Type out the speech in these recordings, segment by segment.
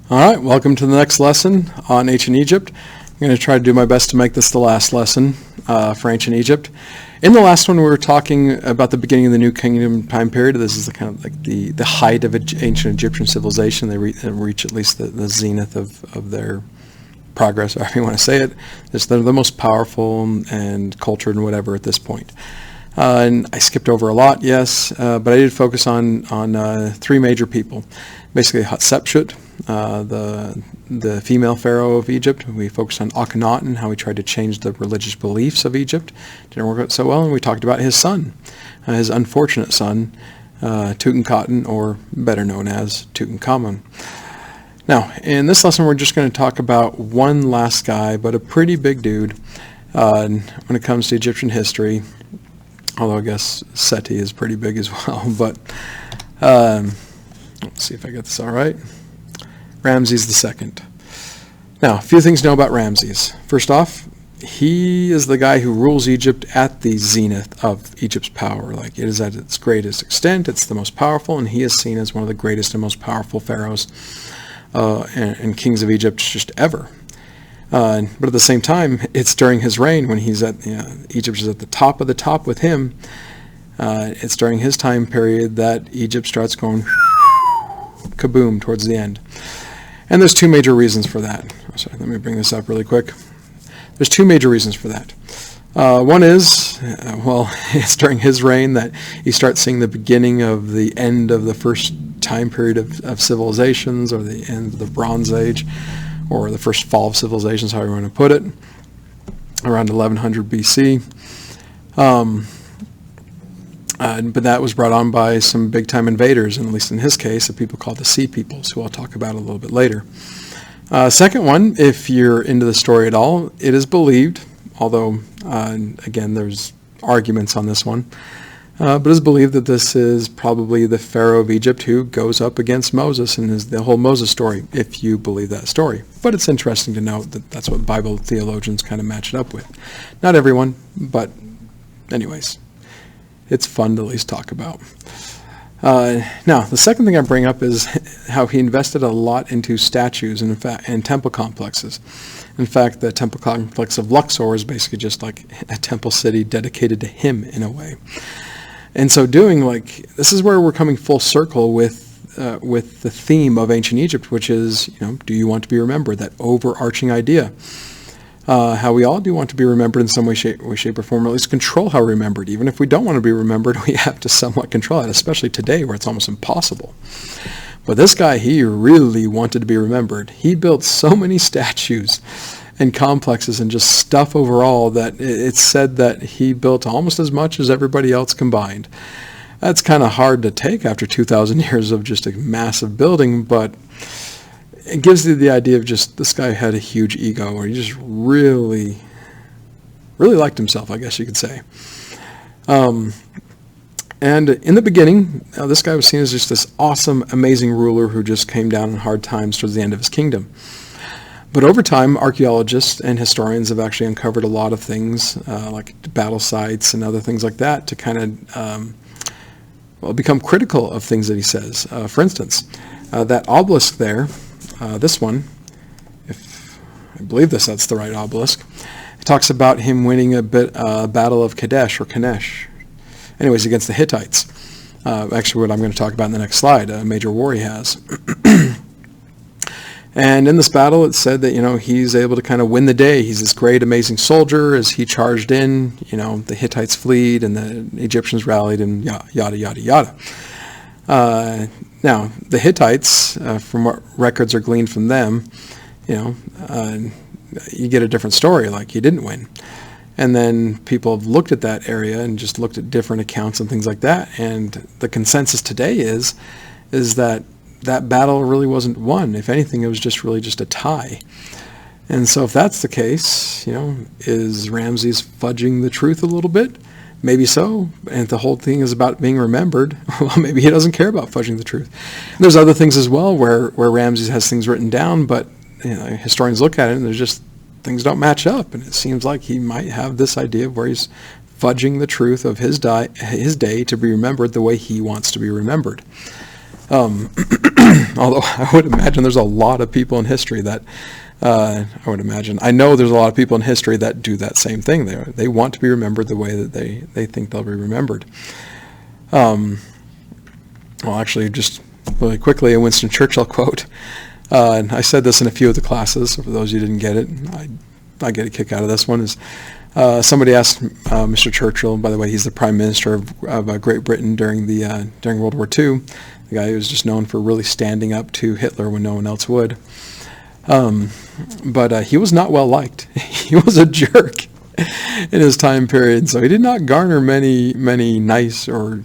All right, welcome to the next lesson on ancient Egypt. I'm going to try to do my best to make this the last lesson for ancient Egypt. In the last one, we were talking about the beginning of the New Kingdom time period. This is the kind of like the height of ancient Egyptian civilization. They reach at least the zenith of their progress, or however you want to say it. They're the most powerful and cultured and whatever at this point. And I skipped over a lot, yes, but I did focus on three major people. Basically, Hatshepsut, the female pharaoh of Egypt. We focused on Akhenaten, how he tried to change the religious beliefs of Egypt. Didn't work out so well, and we talked about his son, his unfortunate son, Tutankhaten, or better known as Tutankhamun. Now, in this lesson, we're just going to talk about one last guy, but a pretty big dude when it comes to Egyptian history. Although I guess Seti is pretty big as well. But let's see if I get this all right. Ramses II. Now, a few things to know about Ramses. First off, he is the guy who rules Egypt at the zenith of Egypt's power. Like, it is at its greatest extent. It's the most powerful, and he is seen as one of the greatest and most powerful pharaohs and kings of Egypt just ever. But at the same time, it's during his reign when he's at Egypt is at the top of the top with him. It's during his time period that Egypt starts going kaboom towards the end. And there's two major reasons for that. Sorry, let me bring this up really quick. There's two major reasons for that. One is, it's during his reign that you start seeing the beginning of the end of the first time period of civilizations, or the end of the Bronze Age, or the first fall of civilizations, however you want to put it, around 1100 BC. But that was brought on by some big-time invaders, and at least in his case, the people called the Sea Peoples, who I'll talk about a little bit later. Second one, if you're into the story at all, it is believed, although, again, there's arguments on this one, but it is believed that this is probably the Pharaoh of Egypt who goes up against Moses, and is the whole Moses story, if you believe that story. But it's interesting to note that that's what Bible theologians kind of match it up with. Not everyone, but anyways, it's fun to at least talk about. Now, the second thing I bring up is how he invested a lot into statues and temple complexes. In fact, the temple complex of Luxor is basically just like a temple city dedicated to him in a way. And so this is where we're coming full circle with the theme of ancient Egypt, which is, do you want to be remembered? That overarching idea. How we all do want to be remembered in some way, shape, or form, or at least control how we're remembered. Even if we don't want to be remembered, we have to somewhat control it, especially today where it's almost impossible. But this guy, he really wanted to be remembered. He built so many statues and complexes and just stuff overall that it's said that he built almost as much as everybody else combined. That's kind of hard to take after 2,000 years of just a massive building, but it gives you the idea of just this guy had a huge ego, or he just really, really liked himself, I guess you could say. And in the beginning, this guy was seen as just this awesome, amazing ruler who just came down in hard times towards the end of his kingdom. But over time, archaeologists and historians have actually uncovered a lot of things, like battle sites and other things like that, to kind of become critical of things that he says. For instance, that obelisk there, this one, if I believe that's the right obelisk, it talks about him winning a battle of Kadesh, or Kanesh, anyways, against the Hittites. Actually, what I'm going to talk about in the next slide, a major war he has. And in this battle, it said that, he's able to kind of win the day. He's this great, amazing soldier. As he charged in, the Hittites fled and the Egyptians rallied, and yada, yada, yada. Now, the Hittites, from what records are gleaned from them, you get a different story, like he didn't win. And then people have looked at that area and just looked at different accounts and things like that. And the consensus today is that battle really wasn't won. If anything, it was just really just a tie. And so if that's the case, is Ramses fudging the truth a little bit? Maybe so. And if the whole thing is about being remembered, well, maybe he doesn't care about fudging the truth. And there's other things as well where Ramses has things written down, but historians look at it and there's just things don't match up. And it seems like he might have this idea of where he's fudging the truth of his day to be remembered the way he wants to be remembered. Although I would imagine there's a lot of people in history that, I know there's a lot of people in history that do that same thing. They want to be remembered the way that they think they'll be remembered. Well, actually, just really quickly, a Winston Churchill quote. And I said this in a few of the classes. For those who didn't get it, I get a kick out of this one. Is somebody asked Mr. Churchill, by the way, he's the Prime Minister of Great Britain during World War II, the guy who was just known for really standing up to Hitler when no one else would. But he was not well liked. He was a jerk in his time period, so he did not garner many nice, or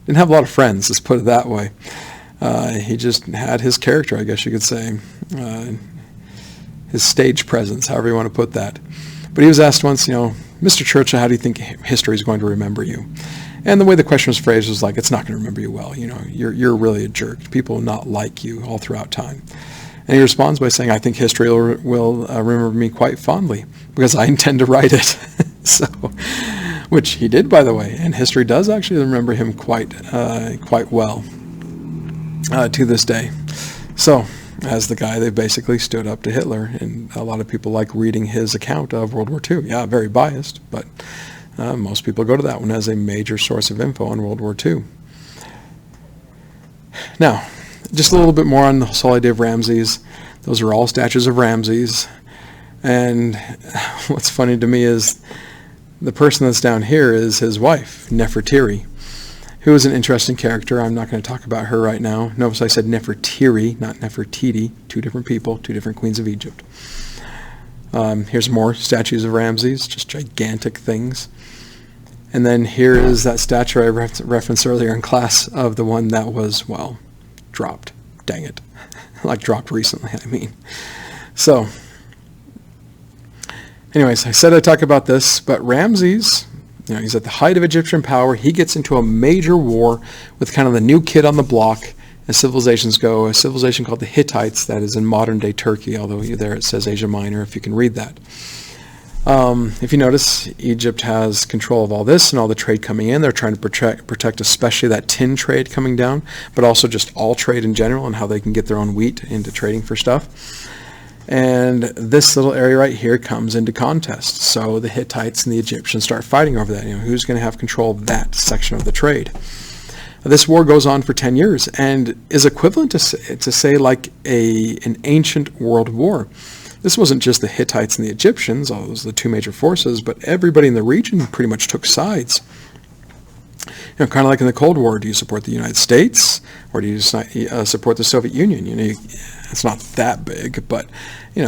didn't have a lot of friends, let's put it that way. He just had his character, I guess you could say, his stage presence, however you want to put that. But he was asked once, Mr. Churchill, how do you think history is going to remember you? And the way the question was phrased was like, it's not going to remember you well. You're really a jerk. People will not like you all throughout time. And he responds by saying, I think history will remember me quite fondly because I intend to write it. So, which he did, by the way. And history does actually remember him quite well to this day. So, as the guy that basically stood up to Hitler, and a lot of people like reading his account of World War II. Yeah, very biased, but most people go to that one as a major source of info on World War II. Now, just a little bit more on the whole idea of Ramses. Those are all statues of Ramses. And what's funny to me is the person that's down here is his wife, Nefertiri, who is an interesting character. I'm not going to talk about her right now. Notice I said Nefertiri, not Nefertiti. Two different people, two different queens of Egypt. Here's more statues of Ramses, just gigantic things. And then here is that statue I referenced earlier in class of the one that was, well, dropped. Dang it. Like dropped recently, I mean. So, anyways, I said I'd talk about this, but Ramses, he's at the height of Egyptian power. He gets into a major war with kind of the new kid on the block as civilizations go, a civilization called the Hittites that is in modern-day Turkey, although there it says Asia Minor, if you can read that. If you notice, Egypt has control of all this and all the trade coming in. They're trying to protect especially that tin trade coming down, but also just all trade in general and how they can get their own wheat into trading for stuff. And this little area right here comes into contest. So the Hittites and the Egyptians start fighting over that. Who's going to have control of that section of the trade? This war goes on for 10 years and is equivalent to say like an ancient world war. This wasn't just the Hittites and the Egyptians, although those are the two major forces, but everybody in the region pretty much took sides. Kind of like in the Cold War, do you support the United States or do you support the Soviet Union? It's not that big, but you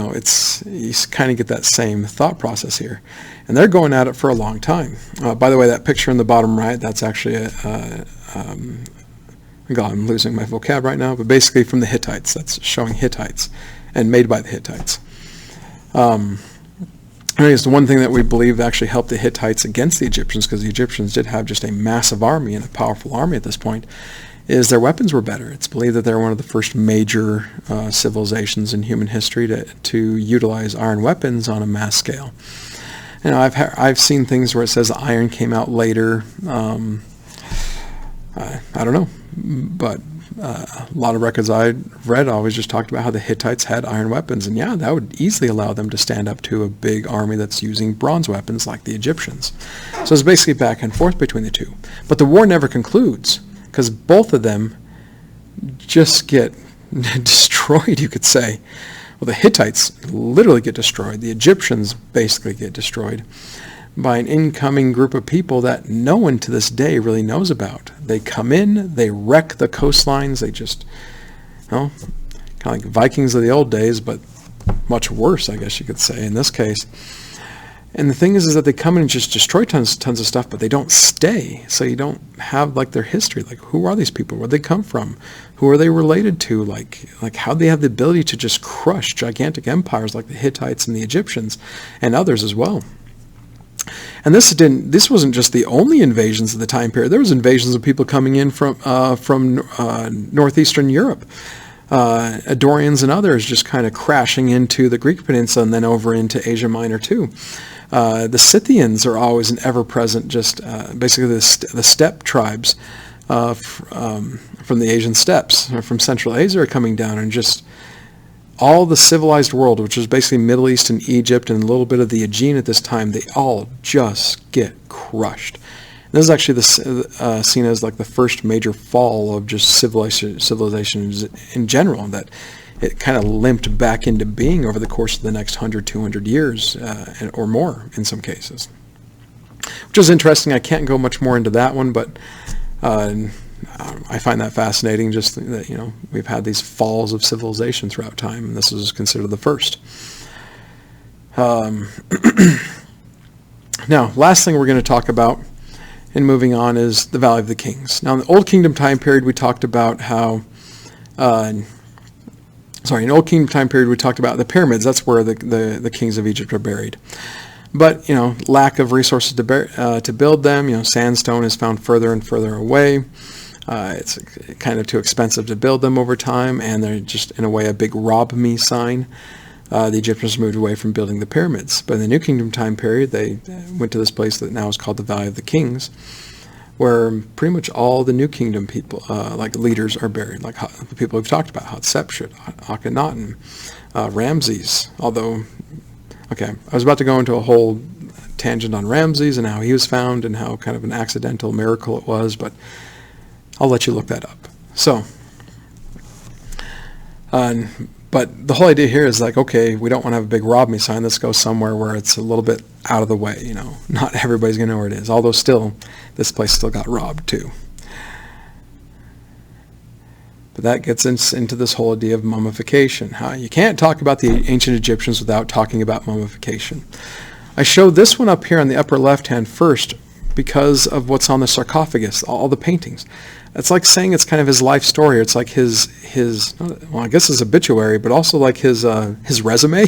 kind of get that same thought process here. And they're going at it for a long time. By the way, that picture in the bottom right, that's actually I'm losing my vocab right now, but basically from the Hittites. That's showing Hittites and made by the Hittites. Anyways, the one thing that we believe actually helped the Hittites against the Egyptians, because the Egyptians did have just a massive army and a powerful army at this point, is their weapons were better. It's believed that they're one of the first major civilizations in human history to utilize iron weapons on a mass scale. I've seen things where it says iron came out later. I don't know, but a lot of records I read always just talked about how the Hittites had iron weapons, and that would easily allow them to stand up to a big army that's using bronze weapons like the Egyptians. So it's basically back and forth between the two. But the war never concludes, because both of them just get destroyed, you could say. Well, the Hittites literally get destroyed. The Egyptians basically get destroyed by an incoming group of people that no one to this day really knows about. They come in, they wreck the coastlines, they just, kind of like Vikings of the old days, but much worse, I guess you could say, in this case. And the thing is that they come in and just destroy tons of stuff, but they don't stay. So you don't have like their history. Like, who are these people? Where'd they come from? Who are they related to? Like how they have the ability to just crush gigantic empires like the Hittites and the Egyptians and others as well. And this wasn't just the only invasions of the time period. There was invasions of people coming in from northeastern Europe. Dorians and others just kind of crashing into the Greek peninsula and then over into Asia Minor too. The Scythians are always an ever-present, just basically the steppe tribes from the Asian steppes or from Central Asia are coming down, and just all the civilized world, which is basically Middle East and Egypt and a little bit of the Aegean at this time, they all just get crushed. And this is actually seen as like the first major fall of just civilizations in general, that it kind of limped back into being over the course of the next 100, 200 years or more in some cases. Which is interesting. I can't go much more into that one, but I find that fascinating, just that, you know, we've had these falls of civilization throughout time, and this is considered the first. Now, last thing we're going to talk about in moving on is the Valley of the Kings. Now, in the Old Kingdom time period, we talked about how, in Old Kingdom time period, we talked about the pyramids. That's where the kings of Egypt are buried. But, you know, lack of resources to build them. You know, sandstone is found further and further away. It's kind of too expensive to build them over time, and they're just, in a way, a big rob me sign. The Egyptians moved away from building the pyramids. But in the New Kingdom time period, they went to this place that now is called the Valley of the Kings, where pretty much all the New Kingdom people, like leaders, are buried, like the people we've talked about, Hatshepsut, Akhenaten, Ramses. Although, okay, I was about to go into a whole tangent on Ramses and how he was found and how kind of an accidental miracle it was, but I'll let you look that up. So, but the whole idea here is like, okay, we don't want to have a big rob me sign. Let's go somewhere where it's a little bit out of the way. You know, not everybody's going to know where it is. Although still, this place still got robbed too. But that gets into this whole idea of mummification. How you can't talk about the ancient Egyptians without talking about mummification. I showed this one up here on the upper left-hand first because of what's on the sarcophagus, all the paintings. It's like saying it's kind of his life story. It's like his well, I guess his obituary, but also like his resume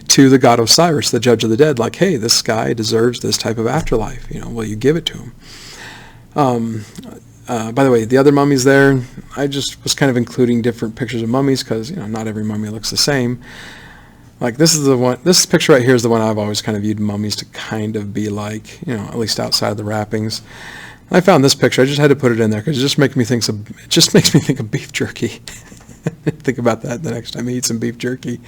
to the god Osiris, the judge of the dead. Like, hey, this guy deserves this type of afterlife. You know, will you give it to him? By the way, the other mummies there, I just was kind of including different pictures of mummies because, you know, not every mummy looks the same. Like this is the one, this picture right here is the one I've always kind of viewed mummies to kind of be like, you know, at least outside of the wrappings. I found this picture. I just had to put it in there because it just makes me think of beef jerky. Think about that the next time I eat some beef jerky.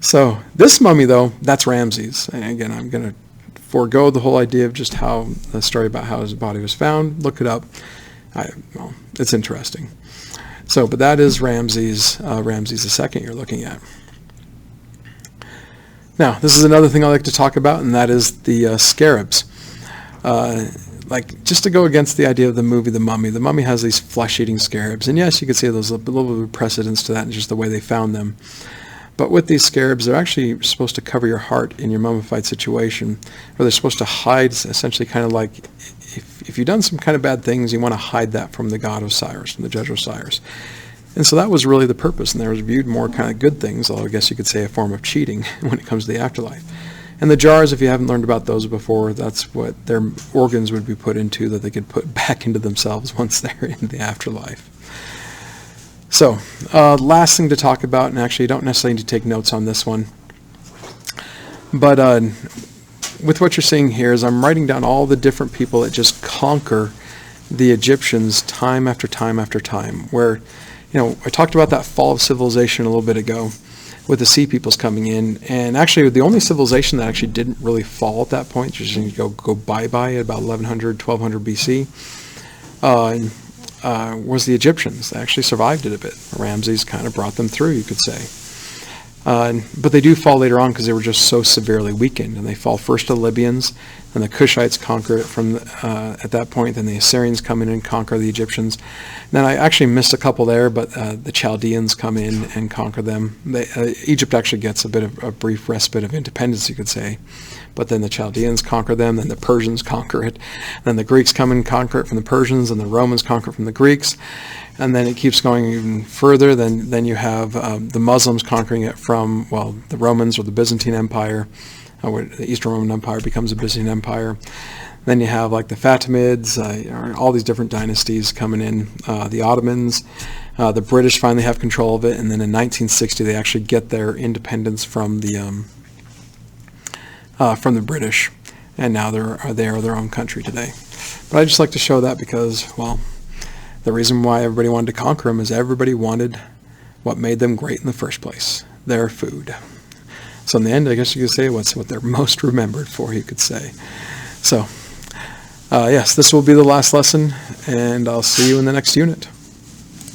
So this mummy, though, that's Ramses. And again, I'm going to forego the whole idea of just how the story about how his body was found. Look it up. Well, it's interesting. So, but that is Ramses II you're looking at. Now, this is another thing I like to talk about, and that is the scarabs. Like, just to go against the idea of the movie The Mummy has these flesh-eating scarabs. And yes, you could say there's a little bit of precedence to that and just the way they found them. But with these scarabs, they're actually supposed to cover your heart in your mummified situation, or they're supposed to hide, essentially kind of like, if you've done some kind of bad things, you want to hide that from the god Osiris, from the judge Osiris. And so that was really the purpose, and they were viewed more kind of good things, although I guess you could say a form of cheating when it comes to the afterlife. And the jars, if you haven't learned about those before, that's what their organs would be put into that they could put back into themselves once they're in the afterlife. So, last thing to talk about, and actually you don't necessarily need to take notes on this one, but with what you're seeing here is I'm writing down all the different people that just conquer the Egyptians time after time after time, where, you know, I talked about that fall of civilization a little bit ago, with the sea peoples coming in, and actually the only civilization that actually didn't really fall at that point, just go bye-bye at about 1100, 1200 BC, was the Egyptians. They actually survived it a bit. Ramses kind of brought them through, you could say. But they do fall later on because they were just so severely weakened, and they fall first to the Libyans, and the Cushites conquer it from at that point. Then the Assyrians come in and conquer the Egyptians. And then I actually missed a couple there, but the Chaldeans come in and conquer them. Egypt actually gets a brief respite of independence, you could say. But then the Chaldeans conquer them, then the Persians conquer it, then the Greeks come and conquer it from the Persians, and the Romans conquer it from the Greeks. And then it keeps going even further. Then you have the Muslims conquering it from, well, the Romans or the Byzantine Empire. The Eastern Roman Empire becomes a Byzantine Empire. Then you have like the Fatimids, all these different dynasties coming in. The Ottomans, the British finally have control of it, and then in 1960 they actually get their independence from the British, and now they are their own country today. But I just like to show that because, well, The reason why everybody wanted to conquer them is everybody wanted what made them great in the first place, their food. So in the end, I guess you could say what's what they're most remembered for, you could say. So, yes, this will be the last lesson, and I'll see you in the next unit.